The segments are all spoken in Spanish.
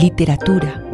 literatura.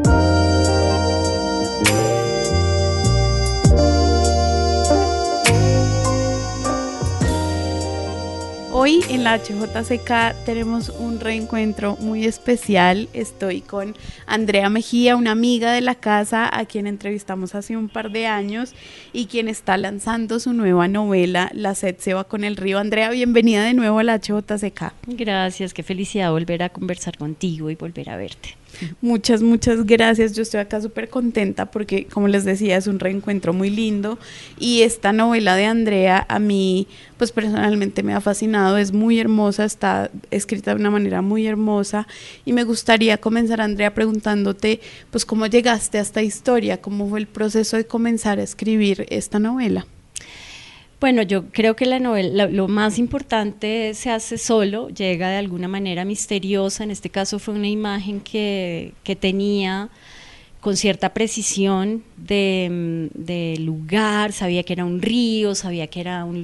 Hoy en la HJCK tenemos un reencuentro muy especial. Estoy con Andrea Mejía, una amiga de la casa a quien entrevistamos hace un par de años y quien está lanzando su nueva novela, La sed se va con el río. Andrea, bienvenida de nuevo a la HJCK. Gracias, qué felicidad volver a conversar contigo y volver a verte. Muchas gracias. Yo estoy acá súper contenta porque, como les decía, es un reencuentro muy lindo y esta novela de Andrea a mí, pues personalmente me ha fascinado, es muy hermosa, está escrita de una manera muy hermosa y me gustaría comenzar, Andrea, preguntándote, pues, ¿cómo llegaste a esta historia? ¿Cómo fue el proceso de comenzar a escribir esta novela? Bueno, yo creo que la novela, lo más importante se hace solo, llega de alguna manera misteriosa. En este caso fue una imagen que tenía con cierta precisión de lugar, sabía que era un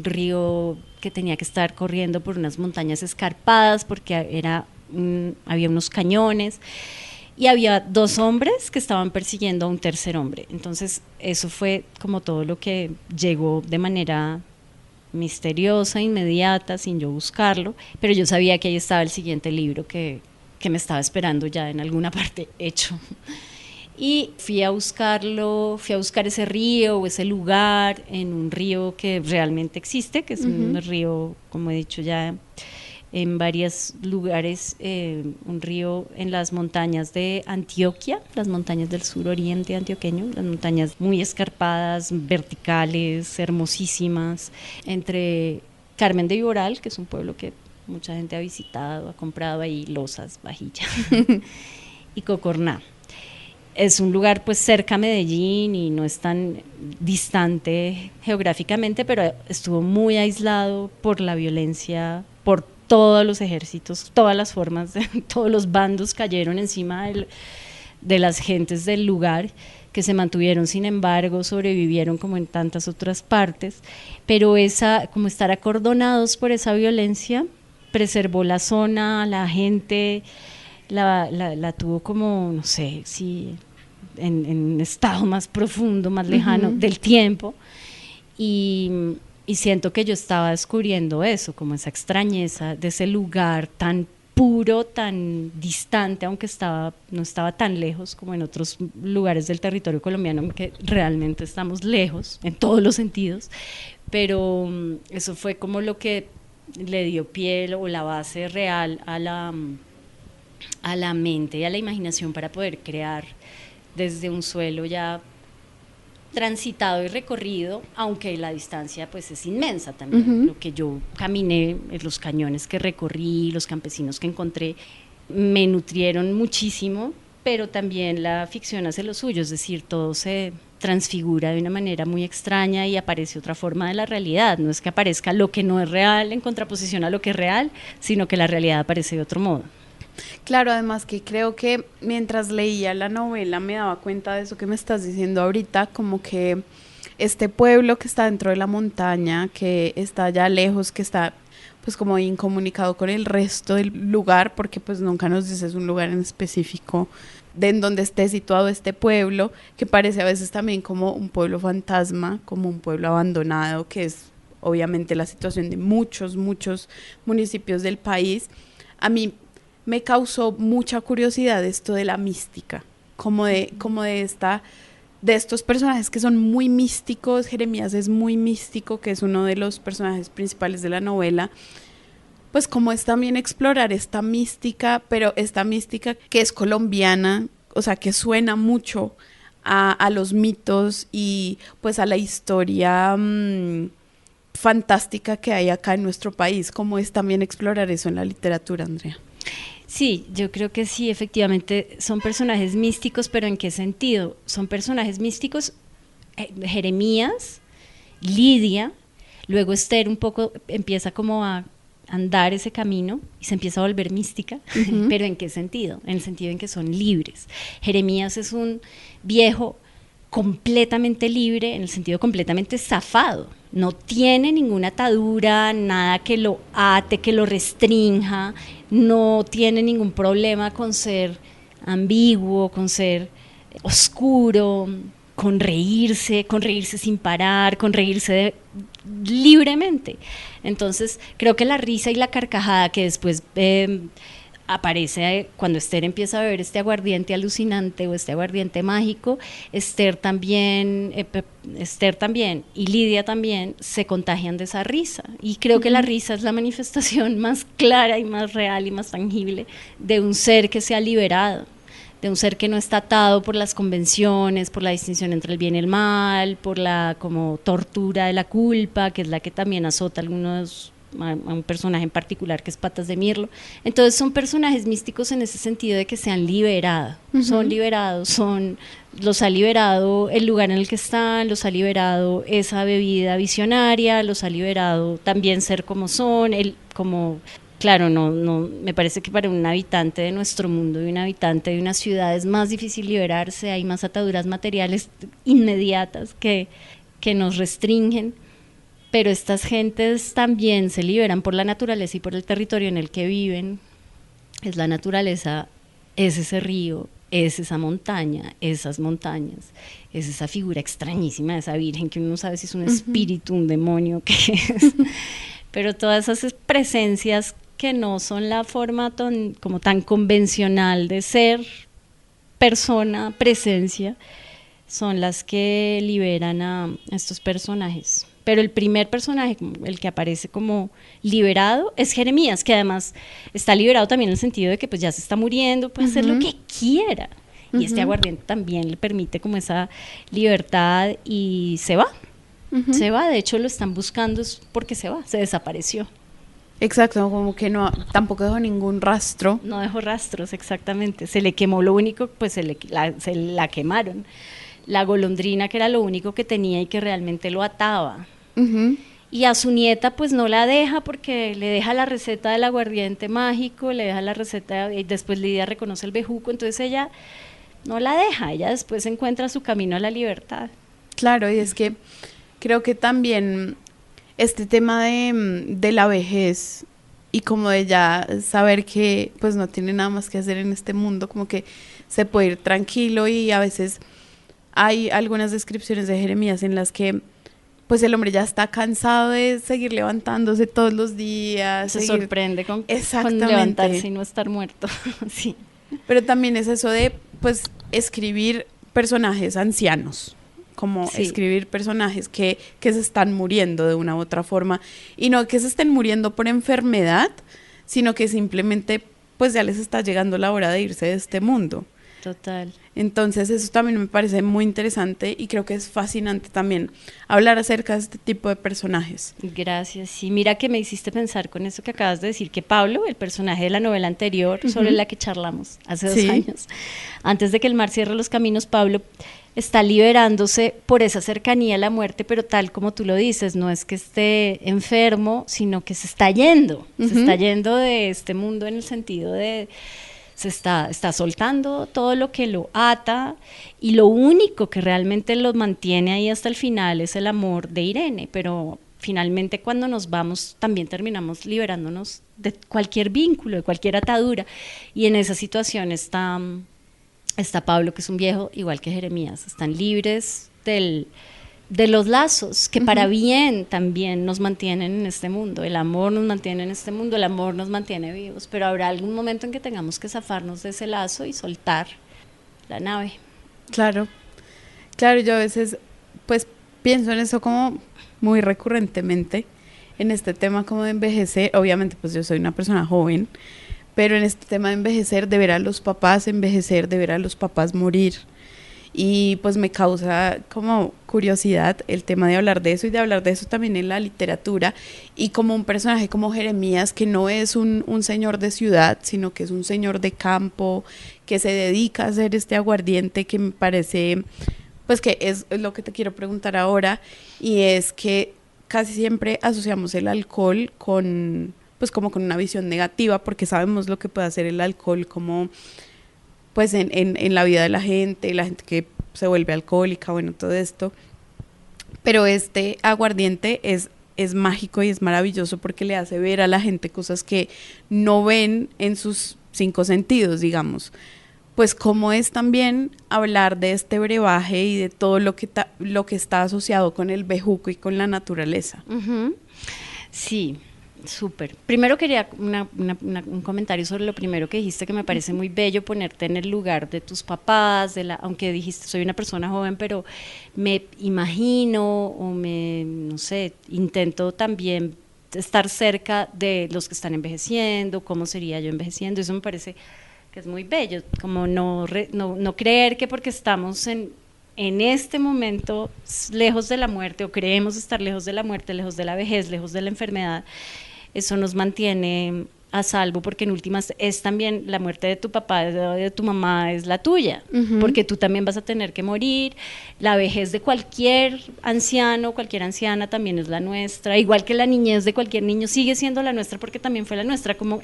río que tenía que estar corriendo por unas montañas escarpadas porque había unos cañones. Y había dos hombres que estaban persiguiendo a un tercer hombre. Entonces, eso fue como todo lo que llegó de manera misteriosa, inmediata, sin yo buscarlo. Pero yo sabía que ahí estaba el siguiente libro que me estaba esperando ya en alguna parte hecho. Y fui a buscar ese río o ese lugar en un río que realmente existe, que es un río, como he dicho ya, en varios lugares, un río en las montañas de Antioquia, las montañas del suroriente antioqueño, las montañas muy escarpadas, verticales, hermosísimas, entre Carmen de Viboral, que es un pueblo que mucha gente ha visitado, ha comprado ahí losas, vajilla, y Cocorná. Es un lugar pues cerca a Medellín y no es tan distante geográficamente, pero estuvo muy aislado por la violencia, por todos los ejércitos, todas las formas, todos los bandos cayeron encima de las gentes del lugar, que se mantuvieron, sin embargo, sobrevivieron como en tantas otras partes, pero como estar acordonados por esa violencia, preservó la zona, la gente la tuvo como, no sé, si en un estado más profundo, más lejano del tiempo, y siento que yo estaba descubriendo eso, como esa extrañeza de ese lugar tan puro, tan distante, aunque no estaba tan lejos como en otros lugares del territorio colombiano, que realmente estamos lejos en todos los sentidos, pero eso fue como lo que le dio piel o la base real a la mente y a la imaginación para poder crear desde un suelo ya transitado y recorrido, aunque la distancia pues es inmensa también. Lo que yo caminé, los cañones que recorrí, los campesinos que encontré, me nutrieron muchísimo, pero también la ficción hace lo suyo, es decir, todo se transfigura de una manera muy extraña y aparece otra forma de la realidad. No es que aparezca lo que no es real en contraposición a lo que es real, sino que la realidad aparece de otro modo. Claro, además que creo que mientras leía la novela me daba cuenta de eso que me estás diciendo ahorita, como que este pueblo que está dentro de la montaña, que está allá lejos, que está pues como incomunicado con el resto del lugar, porque pues nunca nos dices un lugar en específico en donde esté situado este pueblo, que parece a veces también como un pueblo fantasma, como un pueblo abandonado, que es obviamente la situación de muchos municipios del país. A mí me causó mucha curiosidad esto de la mística, como de estos personajes que son muy místicos. Jeremías es muy místico, que es uno de los personajes principales de la novela. Pues como es también explorar esta mística, pero esta mística que es colombiana, o sea, que suena mucho a los mitos y pues a la historia fantástica que hay acá en nuestro país. ¿Cómo es también explorar eso en la literatura, Andrea? Sí, yo creo que sí, efectivamente son personajes místicos, pero ¿en qué sentido? Son personajes místicos, Jeremías, Lidia, luego Esther un poco empieza como a andar ese camino y se empieza a volver mística, pero ¿en qué sentido? En el sentido en que son libres. Jeremías es un viejo completamente libre, en el sentido completamente zafado, no tiene ninguna atadura, nada que lo ate, que lo restrinja, no tiene ningún problema con ser ambiguo, con ser oscuro, con reírse sin parar, con reírse libremente. Entonces, creo que la risa y la carcajada que después aparece cuando Esther empieza a beber este aguardiente alucinante o este aguardiente mágico, Esther también y Lidia también se contagian de esa risa. Y creo que la risa es la manifestación más clara y más real y más tangible de un ser que se ha liberado, de un ser que no está atado por las convenciones, por la distinción entre el bien y el mal, por la como tortura de la culpa, que es la que también azota a un personaje en particular que es Patas de Mirlo. Entonces son personajes místicos en ese sentido de que se han liberado, son liberados, los ha liberado el lugar en el que están, los ha liberado esa bebida visionaria, los ha liberado también ser como son, claro, no, me parece que para un habitante de nuestro mundo y un habitante de una ciudad es más difícil liberarse, hay más ataduras materiales inmediatas que nos restringen, pero estas gentes también se liberan por la naturaleza y por el territorio en el que viven. Es la naturaleza, es ese río, es esa montaña, esas montañas, es esa figura extrañísima de esa virgen que uno no sabe si es un espíritu, un demonio, qué es. Pero todas esas presencias que no son la forma como tan convencional de ser persona, presencia, son las que liberan a estos personajes. Pero el primer personaje, el que aparece como liberado, es Jeremías, que además está liberado también en el sentido de que pues ya se está muriendo, puede hacer lo que quiera. Y este aguardiente también le permite como esa libertad y se va. Se va, de hecho lo están buscando es porque se desapareció. Exacto, como que no, tampoco dejó ningún rastro. No dejó rastros, exactamente. Se le quemó lo único, pues se la quemaron. La golondrina, que era lo único que tenía y que realmente lo ataba. Y a su nieta pues no la deja porque le deja la receta del aguardiente mágico, le deja la receta y después Lidia reconoce el bejuco, entonces ella no la deja, ella después encuentra su camino a la libertad. Claro, y es que creo que también este tema de la vejez y como de ya saber que pues no tiene nada más que hacer en este mundo, como que se puede ir tranquilo, y a veces hay algunas descripciones de Jeremías en las que pues el hombre ya está cansado de seguir levantándose todos los días. Se sorprende con levantarse y no estar muerto. Sí. Pero también es eso de pues escribir personajes ancianos, como escribir personajes que se están muriendo de una u otra forma, y no que se estén muriendo por enfermedad, sino que simplemente pues ya les está llegando la hora de irse de este mundo. Total. Entonces eso también me parece muy interesante y creo que es fascinante también hablar acerca de este tipo de personajes. Gracias. Sí, mira que me hiciste pensar con eso que acabas de decir, que Pablo, el personaje de la novela anterior, sobre la que charlamos hace 2 años, antes de que el mar cierre los caminos, Pablo está liberándose por esa cercanía a la muerte, pero tal como tú lo dices, no es que esté enfermo, sino que se está yendo de este mundo en el sentido de se está soltando todo lo que lo ata, y lo único que realmente lo mantiene ahí hasta el final es el amor de Irene, pero finalmente cuando nos vamos también terminamos liberándonos de cualquier vínculo, de cualquier atadura, y en esa situación está Pablo, que es un viejo igual que Jeremías, están libres de los lazos que para bien también nos mantienen en este mundo. El amor nos mantiene en este mundo, el amor nos mantiene vivos, pero habrá algún momento en que tengamos que zafarnos de ese lazo y soltar la nave. Claro, yo a veces pues pienso en eso como muy recurrentemente, en este tema como de envejecer. Obviamente pues yo soy una persona joven, pero en este tema de envejecer, de ver a los papás envejecer, de ver a los papás morir, y pues me causa como curiosidad el tema de hablar de eso, y de hablar de eso también en la literatura, y como un personaje como Jeremías, que no es un señor de ciudad, sino que es un señor de campo, que se dedica a hacer este aguardiente, que me parece, pues que es lo que te quiero preguntar ahora, y es que casi siempre asociamos el alcohol con, pues como con una visión negativa, porque sabemos lo que puede hacer el alcohol como pues en la vida de la gente que se vuelve alcohólica, bueno, todo esto. Pero este aguardiente es mágico y es maravilloso porque le hace ver a la gente cosas que no ven en sus 5 sentidos, digamos. pues cómo es también hablar de este brebaje y de todo lo que está asociado con el bejuco y con la naturaleza. Sí, súper. Primero quería un comentario sobre lo primero que dijiste, que me parece muy bello ponerte en el lugar de tus papás, aunque dijiste soy una persona joven, pero me imagino o no sé, intento también estar cerca de los que están envejeciendo, cómo sería yo envejeciendo. Eso me parece que es muy bello, como no creer que porque estamos en este momento lejos de la muerte, o creemos estar lejos de la muerte, lejos de la vejez, lejos de la enfermedad, eso nos mantiene a salvo, porque en últimas es también la muerte de tu papá, de tu mamá, es la tuya, porque tú también vas a tener que morir. La vejez de cualquier anciano, cualquier anciana también es la nuestra, igual que la niñez de cualquier niño sigue siendo la nuestra, porque también fue la nuestra. Como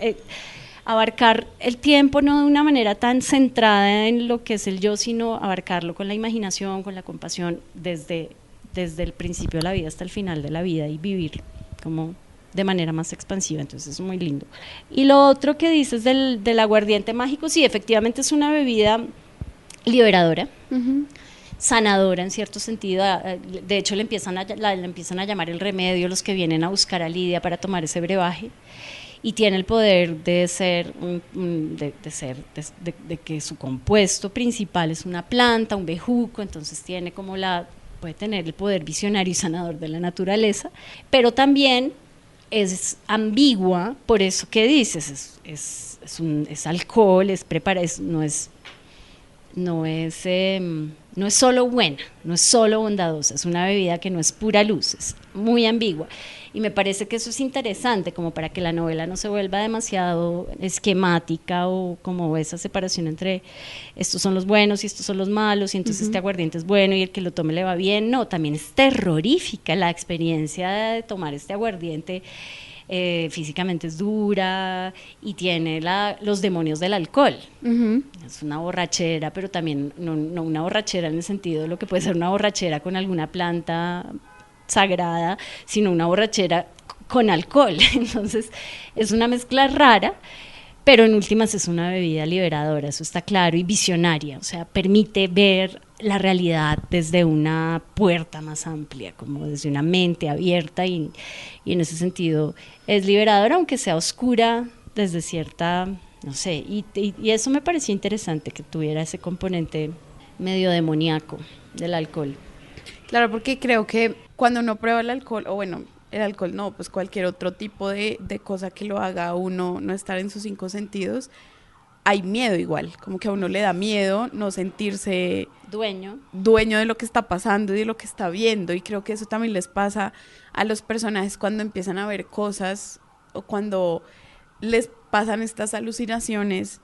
abarcar el tiempo no de una manera tan centrada en lo que es el yo, sino abarcarlo con la imaginación, con la compasión, desde el principio de la vida hasta el final de la vida, y vivir como de manera más expansiva. Entonces es muy lindo. Y lo otro que dices del aguardiente mágico, sí, efectivamente es una bebida liberadora, sanadora en cierto sentido. De hecho le empiezan a llamar el remedio los que vienen a buscar a Lidia para tomar ese brebaje, y tiene el poder de que su compuesto principal es una planta, un bejuco. Entonces puede tener el poder visionario y sanador de la naturaleza, pero también es ambigua por eso que dices, es alcohol, no es solo buena, no es solo bondadosa, es una bebida que no es pura luz, es muy ambigua. Y me parece que eso es interesante, como para que la novela no se vuelva demasiado esquemática, o como esa separación entre estos son los buenos y estos son los malos, y entonces este aguardiente es bueno y el que lo tome le va bien. No, también es terrorífica la experiencia de tomar este aguardiente. Físicamente es dura y tiene los demonios del alcohol. Es una borrachera, pero también no una borrachera en el sentido de lo que puede ser una borrachera con alguna planta sagrada, sino una borrachera con alcohol. Entonces es una mezcla rara, pero en últimas es una bebida liberadora, eso está claro, y visionaria, o sea, permite ver la realidad desde una puerta más amplia, como desde una mente abierta, y en ese sentido es liberadora, aunque sea oscura desde cierta, no sé, y eso me pareció interesante, que tuviera ese componente medio demoníaco del alcohol. Claro, porque creo que cuando uno prueba el alcohol, o bueno, el alcohol no, pues cualquier otro tipo de cosa que lo haga a uno no estar en sus 5 sentidos, hay miedo igual, como que a uno le da miedo no sentirse dueño de lo que está pasando y de lo que está viendo, y creo que eso también les pasa a los personajes cuando empiezan a ver cosas, o cuando les pasan estas alucinaciones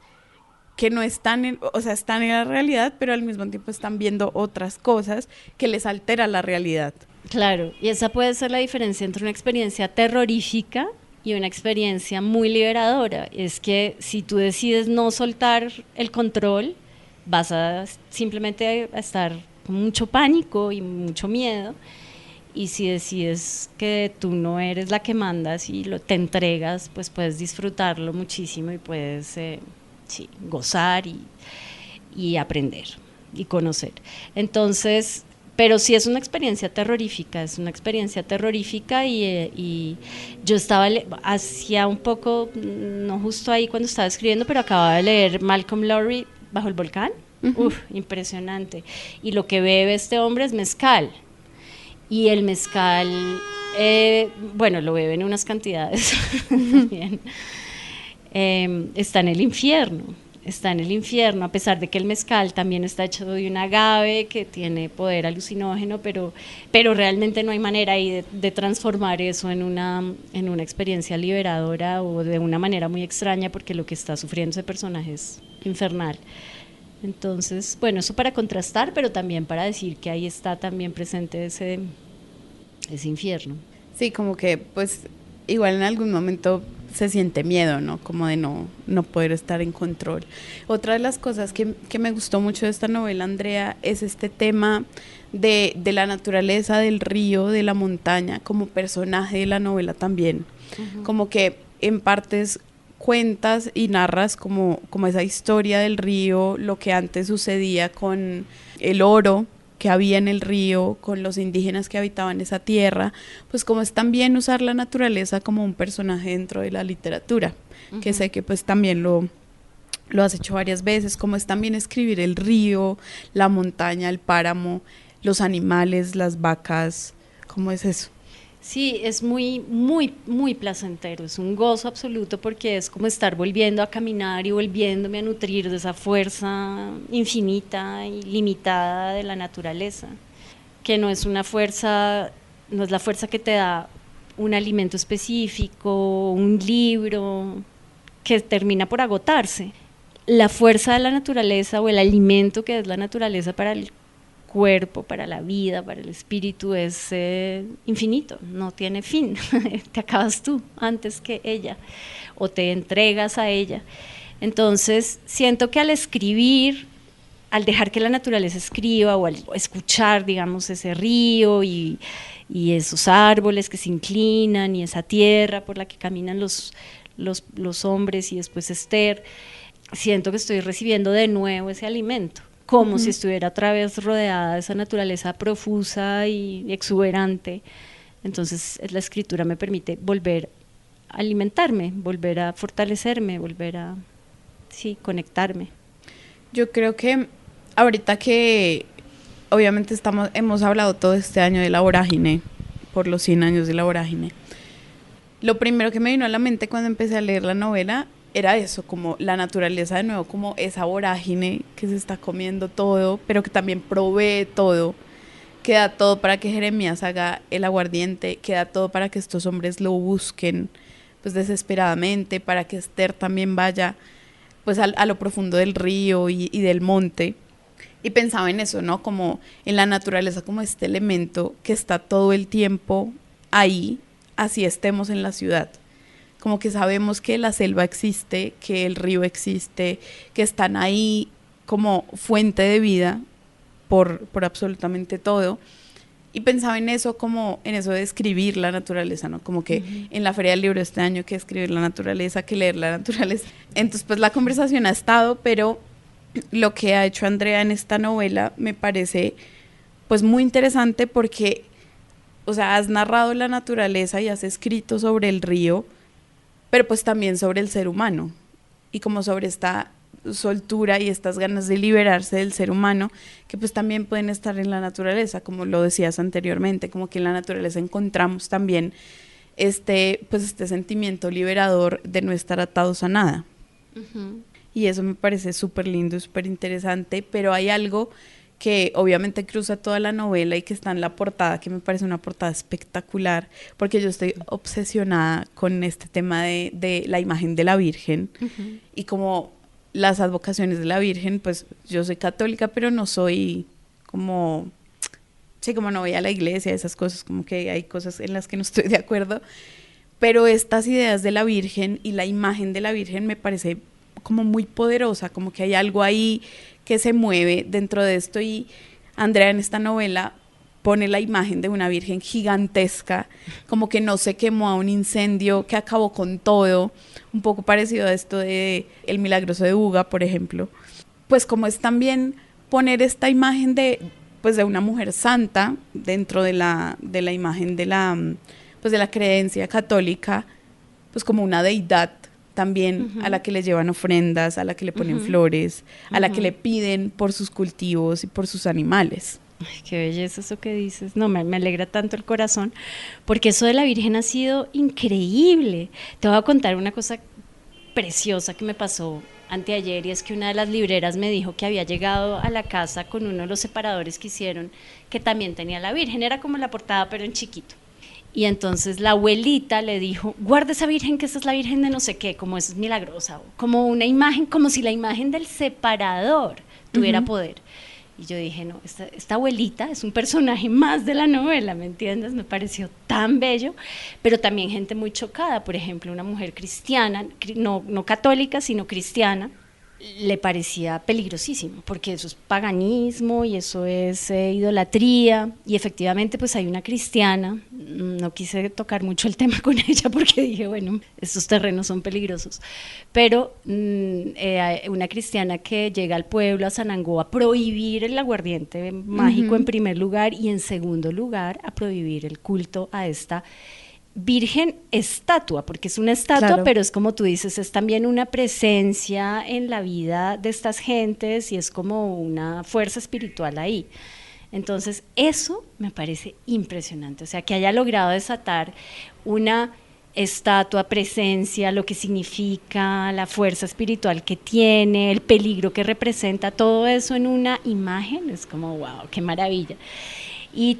que no están están en la realidad, pero al mismo tiempo están viendo otras cosas que les altera la realidad. Claro, y esa puede ser la diferencia entre una experiencia terrorífica y una experiencia muy liberadora. Es que si tú decides no soltar el control, vas a simplemente a estar con mucho pánico y mucho miedo. Y si decides que tú no eres la que mandas y te entregas, pues puedes disfrutarlo muchísimo y puedes gozar y aprender y conocer. Entonces, pero sí es una experiencia terrorífica, y yo estaba hacía un poco, no justo ahí cuando estaba escribiendo, pero acababa de leer Malcolm Lowry, Bajo el volcán. Impresionante. Y lo que bebe este hombre es mezcal, y el mezcal, lo bebe en unas cantidades también. Está en el infierno, a pesar de que el mezcal también está hecho de un agave que tiene poder alucinógeno, pero realmente no hay manera ahí de transformar eso en una experiencia liberadora, o de una manera muy extraña, porque lo que está sufriendo ese personaje es infernal. Entonces, bueno, eso para contrastar, pero también para decir que ahí está también presente ese infierno. Sí, como que pues igual en algún momento se siente miedo, ¿no? Como de no poder estar en control. Otra de las cosas que me gustó mucho de esta novela, Andrea, es este tema de la naturaleza, del río, de la montaña, como personaje de la novela también. Como que en partes cuentas y narras como esa historia del río, lo que antes sucedía con el oro que había en el río, con los indígenas que habitaban esa tierra, pues como es también usar la naturaleza como un personaje dentro de la literatura, que sé que pues también lo has hecho varias veces, como es también escribir el río, la montaña, el páramo, los animales, las vacas, ¿cómo es eso? Sí, es muy, muy, muy placentero, es un gozo absoluto porque es como estar volviendo a caminar y volviéndome a nutrir de esa fuerza infinita y limitada de la naturaleza, que no es una fuerza, no es la fuerza que te da un alimento específico, un libro, que termina por agotarse. La fuerza de la naturaleza o el alimento que es la naturaleza para el cuerpo, para la vida, para el espíritu es infinito, no tiene fin, te acabas tú antes que ella o te entregas a ella. Entonces siento que al escribir, al dejar que la naturaleza escriba o al escuchar, digamos, ese río y esos árboles que se inclinan y esa tierra por la que caminan los hombres y después Esther, siento que estoy recibiendo de nuevo ese alimento, como si estuviera otra vez rodeada de esa naturaleza profusa y exuberante. Entonces la escritura me permite volver a alimentarme, volver a fortalecerme, volver a, sí, conectarme. Yo creo que ahorita que obviamente hemos hablado todo este año de la vorágine, por los 100 años de la vorágine, lo primero que me vino a la mente cuando empecé a leer la novela era eso, como la naturaleza de nuevo, como esa vorágine que se está comiendo todo, pero que también provee todo, que da todo para que Jeremías haga el aguardiente, que da todo para que estos hombres lo busquen pues desesperadamente, para que Esther también vaya pues a lo profundo del río y del monte. Y pensaba en eso, ¿no? Como en la naturaleza, como este elemento que está todo el tiempo ahí, así estemos en la ciudad. Como que sabemos que la selva existe, que el río existe, que están ahí como fuente de vida por absolutamente todo. Y pensaba en eso como en eso de escribir la naturaleza, ¿no? Como que en la Feria del Libro este año que escribir la naturaleza, que leer la naturaleza. Entonces pues la conversación ha estado, pero lo que ha hecho Andrea en esta novela me parece pues muy interesante porque, o sea, has narrado la naturaleza y has escrito sobre el río, pero pues también sobre el ser humano y como sobre esta soltura y estas ganas de liberarse del ser humano que pues también pueden estar en la naturaleza, como lo decías anteriormente, como que en la naturaleza encontramos también pues este sentimiento liberador de no estar atados a nada. Y eso me parece súper lindo, súper interesante, pero hay algo que obviamente cruza toda la novela y que está en la portada, que me parece una portada espectacular, porque yo estoy obsesionada con este tema de la imagen de la Virgen y como las advocaciones de la Virgen, pues yo soy católica, pero no soy como, sí, como no voy a la iglesia, esas cosas, como que hay cosas en las que no estoy de acuerdo, pero estas ideas de la Virgen y la imagen de la Virgen me parece como muy poderosa, como que hay algo ahí que se mueve dentro de esto y Andrea en esta novela pone la imagen de una virgen gigantesca, como que no se quemó a un incendio que acabó con todo, un poco parecido a esto de El Milagroso de Buga, por ejemplo. Pues como es también poner esta imagen pues de una mujer santa dentro de la imagen pues de la creencia católica, pues como una deidad también a la que le llevan ofrendas, a la que le ponen flores, a la que le piden por sus cultivos y por sus animales. Ay, qué belleza eso que dices. No, me alegra tanto el corazón, porque eso de la Virgen ha sido increíble. Te voy a contar una cosa preciosa que me pasó anteayer, y es que una de las libreras me dijo que había llegado a la casa con uno de los separadores que hicieron, que también tenía la Virgen, era como la portada pero en chiquito. Y entonces la abuelita le dijo, guarda esa virgen, que esa es la virgen de no sé qué, como es milagrosa, como una imagen, como si la imagen del separador tuviera poder. Y yo dije, no, esta abuelita es un personaje más de la novela, ¿me entiendes? Me pareció tan bello, pero también gente muy chocada, por ejemplo, una mujer cristiana, no católica, sino cristiana, le parecía peligrosísimo, porque eso es paganismo y eso es idolatría, y efectivamente pues hay una cristiana, no quise tocar mucho el tema con ella porque dije, bueno, estos terrenos son peligrosos, pero una cristiana que llega al pueblo, a Sanangó, a prohibir el aguardiente mágico en primer lugar, y en segundo lugar a prohibir el culto a esta virgen estatua, porque es una estatua, claro, pero es como tú dices, es también una presencia en la vida de estas gentes y es como una fuerza espiritual ahí. Entonces eso me parece impresionante, o sea, que haya logrado desatar una estatua, presencia, lo que significa, la fuerza espiritual que tiene, el peligro que representa, todo eso en una imagen, es como wow, qué maravilla. Y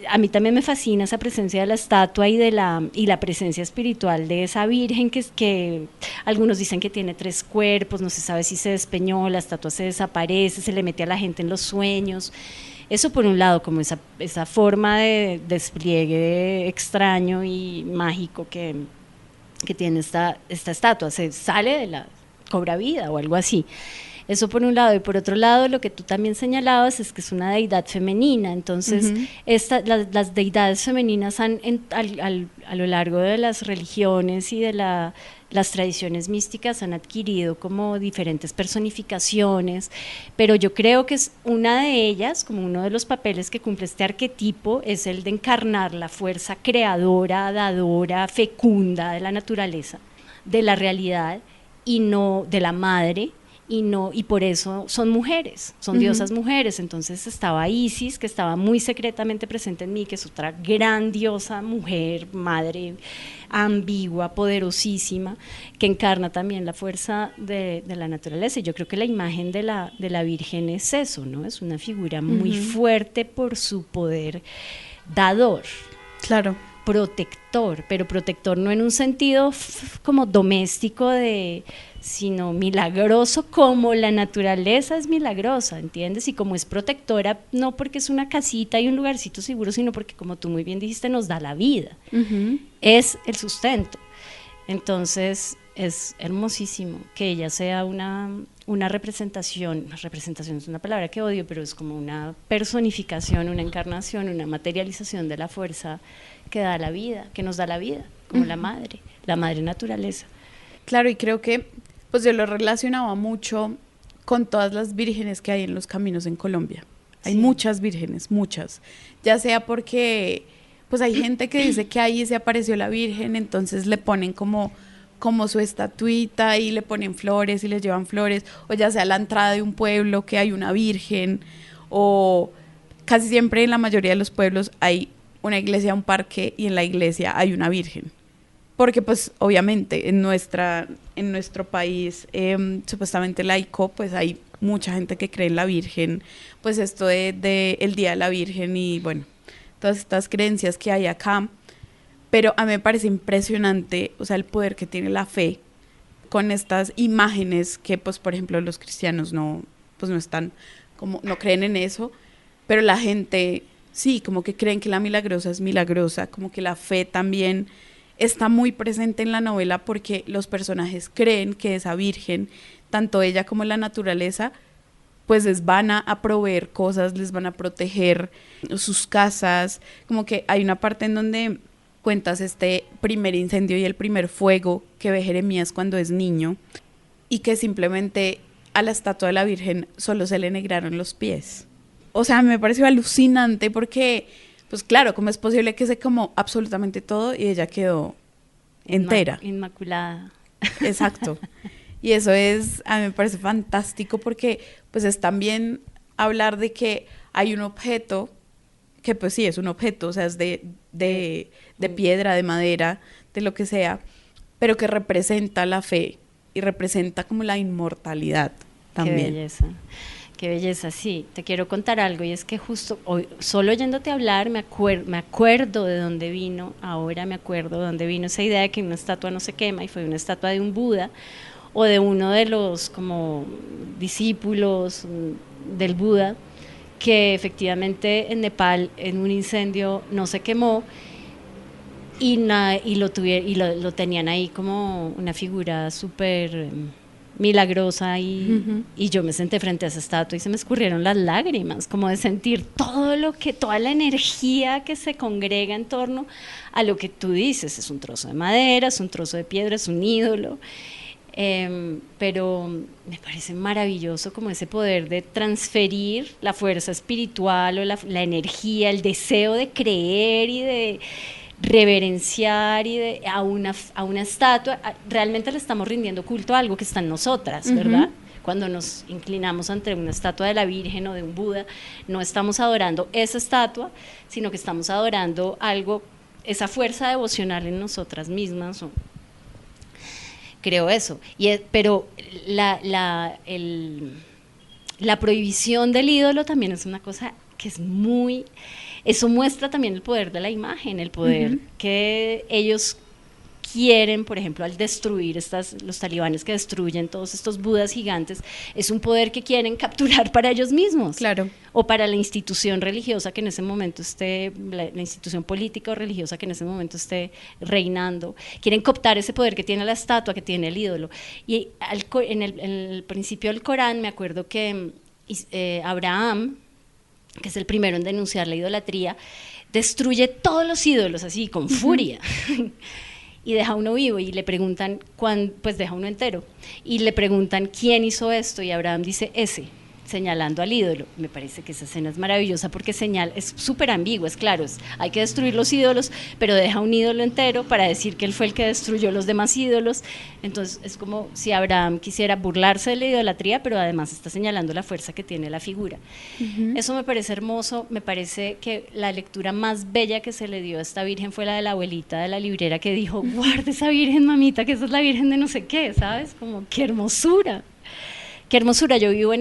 a mí también me fascina esa presencia de la estatua y la presencia espiritual de esa virgen que algunos dicen que tiene 3 cuerpos, no se sabe si se despeñó, la estatua se desaparece, se le mete a la gente en los sueños. Eso por un lado, como esa forma de despliegue extraño y mágico que tiene esta estatua, se sale de la, cobra vida o algo así. Eso por un lado, y por otro lado lo que tú también señalabas es que es una deidad femenina, entonces las deidades femeninas a lo largo de las religiones y de las tradiciones místicas han adquirido como diferentes personificaciones, pero yo creo que es una de ellas, como uno de los papeles que cumple este arquetipo, es el de encarnar la fuerza creadora, dadora, fecunda de la naturaleza, de la realidad y no de la madre. Y por eso son mujeres, son diosas mujeres. Entonces estaba Isis, que estaba muy secretamente presente en mí, que es otra gran diosa, mujer, madre, ambigua, poderosísima, que encarna también la fuerza de la naturaleza. Y yo creo que la imagen de la Virgen es eso, ¿no? Es una figura muy fuerte por su poder dador. Claro. Protector, pero protector no en un sentido como doméstico sino milagroso, como la naturaleza es milagrosa, ¿entiendes? Y como es protectora, no porque es una casita y un lugarcito seguro, sino porque, como tú muy bien dijiste, nos da la vida, es el sustento. Entonces es hermosísimo que ella sea una representación es una palabra que odio, pero es como una personificación, una encarnación, una materialización de la fuerza que da la vida, que nos da la vida, como la madre naturaleza. Claro, y creo que pues yo lo relacionaba mucho con todas las vírgenes que hay en los caminos en Colombia. Hay muchas vírgenes, muchas. Ya sea porque pues hay gente que dice que ahí se apareció la Virgen, entonces le ponen como su estatuita y le ponen flores y les llevan flores, o ya sea a la entrada de un pueblo que hay una virgen, o casi siempre en la mayoría de los pueblos hay una iglesia, un parque, y en la iglesia hay una virgen. Porque pues obviamente en nuestro país supuestamente laico, pues hay mucha gente que cree en la Virgen, pues esto de el Día de la Virgen y bueno, todas estas creencias que hay acá. Pero a mí me parece impresionante, o sea, el poder que tiene la fe con estas imágenes que, pues, por ejemplo, los cristianos no están, como, no creen en eso, pero la gente, sí, como que creen que la milagrosa es milagrosa, como que la fe también está muy presente en la novela porque los personajes creen que esa virgen, tanto ella como la naturaleza, pues les van a proveer cosas, les van a proteger sus casas, como que hay una parte en donde cuentas este primer incendio y el primer fuego que ve Jeremías cuando es niño y que simplemente a la estatua de la Virgen solo se le negraron los pies. O sea, me pareció alucinante porque, pues claro, ¿cómo es posible que se quemó absolutamente todo y ella quedó entera? Inmaculada. Exacto. Y eso a mí me parece fantástico porque pues es también hablar de que hay un objeto que pues sí, es un objeto, o sea, es de piedra, de madera, de lo que sea, pero que representa la fe y representa como la inmortalidad también. Qué belleza, sí. Te quiero contar algo y es que justo hoy, solo oyéndote hablar, me acuerdo de dónde vino, ahora me acuerdo de dónde vino esa idea de que una estatua no se quema y fue una estatua de un Buda o de uno de los como discípulos del Buda, que efectivamente en Nepal en un incendio no se quemó y lo tenían ahí como una figura súper milagrosa y yo me senté frente a esa estatua y se me escurrieron las lágrimas, como de sentir toda la energía que se congrega en torno a lo que tú dices. Es un trozo de madera, es un trozo de piedra, es un ídolo, pero me parece maravilloso como ese poder de transferir la fuerza espiritual o la energía, el deseo de creer y de reverenciar a una estatua. Realmente le estamos rindiendo culto a algo que está en nosotras, ¿verdad? Cuando nos inclinamos ante una estatua de la Virgen o de un Buda, no estamos adorando esa estatua, sino que estamos adorando algo, esa fuerza devocional en nosotras mismas. Creo eso. Pero la prohibición del ídolo también es una cosa que es muy... Eso muestra también el poder de la imagen, el poder que ellos quieren, por ejemplo, al destruir los talibanes que destruyen todos estos budas gigantes, es un poder que quieren capturar para ellos mismos. Claro. O para la institución religiosa que en ese momento esté, la institución política o religiosa que en ese momento esté reinando. Quieren cooptar ese poder que tiene la estatua, que tiene el ídolo. Y en el principio del Corán, me acuerdo que Abraham, que es el primero en denunciar la idolatría, destruye todos los ídolos así, con furia, y deja uno vivo, y le preguntan, pues deja uno entero, y le preguntan quién hizo esto, y Abraham dice ese, señalando al ídolo. Me parece que esa escena es maravillosa porque es súper ambigua, es claro, hay que destruir los ídolos, pero deja un ídolo entero para decir que él fue el que destruyó los demás ídolos. Entonces es como si Abraham quisiera burlarse de la idolatría, pero además está señalando la fuerza que tiene la figura. Eso me parece hermoso. Me parece que la lectura más bella que se le dio a esta Virgen fue la de la abuelita de la librera, que dijo, guarda esa Virgen, mamita, que esa es la Virgen de no sé qué, ¿sabes? Como, qué hermosura. Qué hermosura. Yo vivo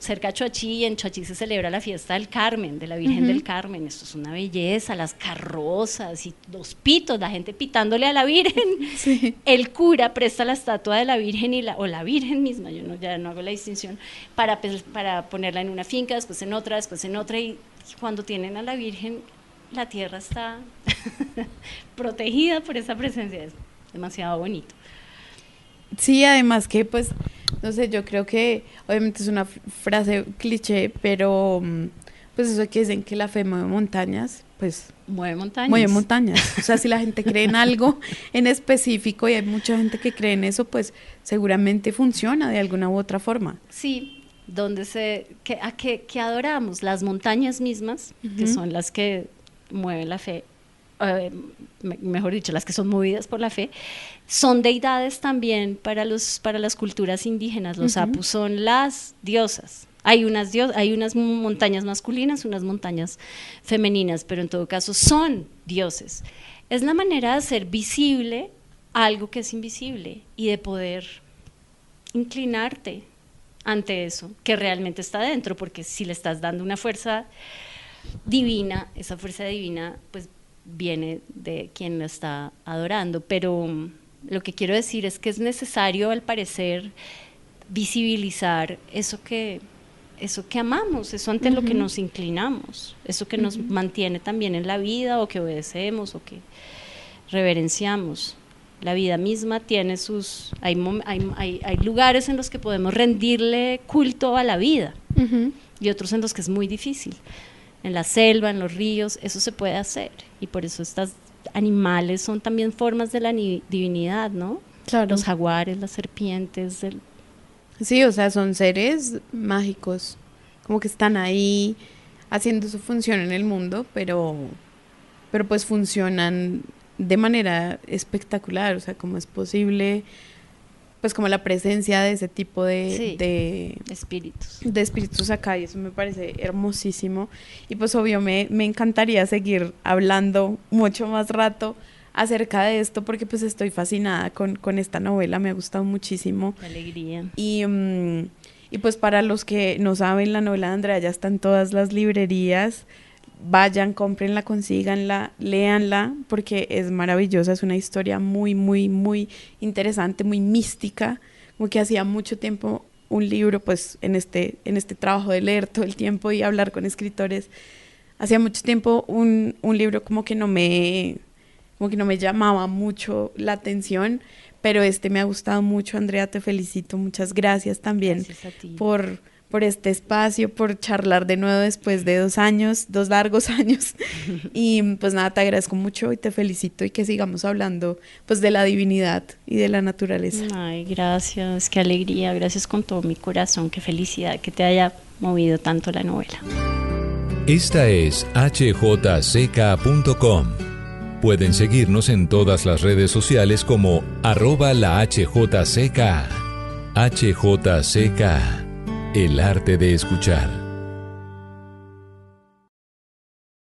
cerca de Choachí, y en Choachí se celebra la fiesta del Carmen, de la Virgen del Carmen. Esto es una belleza, las carrozas y los pitos, la gente pitándole a la Virgen. Sí. El cura presta la estatua de la Virgen o la Virgen misma, yo ya no hago la distinción, para ponerla en una finca, después en otra, y cuando tienen a la Virgen, la tierra está protegida por esa presencia. Es demasiado bonito. Sí, además que pues, no sé, yo creo que obviamente es una frase cliché, pero pues eso que dicen que la fe mueve montañas, pues mueve montañas. Mueve montañas. O sea, si la gente cree en algo en específico y hay mucha gente que cree en eso, pues seguramente funciona de alguna u otra forma. Sí, ¿qué adoramos? Las montañas mismas, que son las que mueven la fe. Mejor dicho, las que son movidas por la fe, son deidades también para las culturas indígenas. Los apus son las diosas. Hay unas montañas masculinas, unas montañas femeninas, pero en todo caso son dioses. Es la manera de hacer visible algo que es invisible y de poder inclinarte ante eso que realmente está dentro, porque si le estás dando una fuerza divina, esa fuerza divina pues viene de quien lo está adorando. Pero lo que quiero decir es que es necesario, al parecer, visibilizar eso que amamos, eso ante lo que nos inclinamos, eso que nos mantiene también en la vida, o que obedecemos, o que reverenciamos. La vida misma tiene hay lugares en los que podemos rendirle culto a la vida, y otros en los que es muy difícil. En la selva, en los ríos, eso se puede hacer, y por eso estos animales son también formas de la divinidad, ¿no? Claro. Los jaguares, las serpientes. Sí, o sea, son seres mágicos, como que están ahí haciendo su función en el mundo, pero pues funcionan de manera espectacular. O sea, cómo es posible, pues como la presencia de ese tipo de espíritus acá, y eso me parece hermosísimo. Y pues obvio me encantaría seguir hablando mucho más rato acerca de esto, porque pues estoy fascinada con esta novela, me ha gustado muchísimo. Qué alegría. Y pues para los que no saben, la novela de Andrea ya está en todas las librerías. Vayan, cómprenla, consíganla, léanla, porque es maravillosa. Es una historia muy, muy, muy interesante, muy mística. Como que hacía mucho tiempo un libro, pues en este trabajo de leer todo el tiempo y hablar con escritores, hacía mucho tiempo un libro como que no me llamaba mucho la atención, pero me ha gustado mucho. Andrea, te felicito, muchas gracias también. Gracias a ti. Por este espacio, por charlar de nuevo después de 2 años, 2 largos años. Y pues nada, te agradezco mucho y te felicito y que sigamos hablando pues de la divinidad y de la naturaleza. Ay, gracias, qué alegría, gracias con todo mi corazón, qué felicidad que te haya movido tanto la novela. Esta es hjck.com. Pueden seguirnos en todas las redes sociales como @lahjck. HJCK, el arte de escuchar.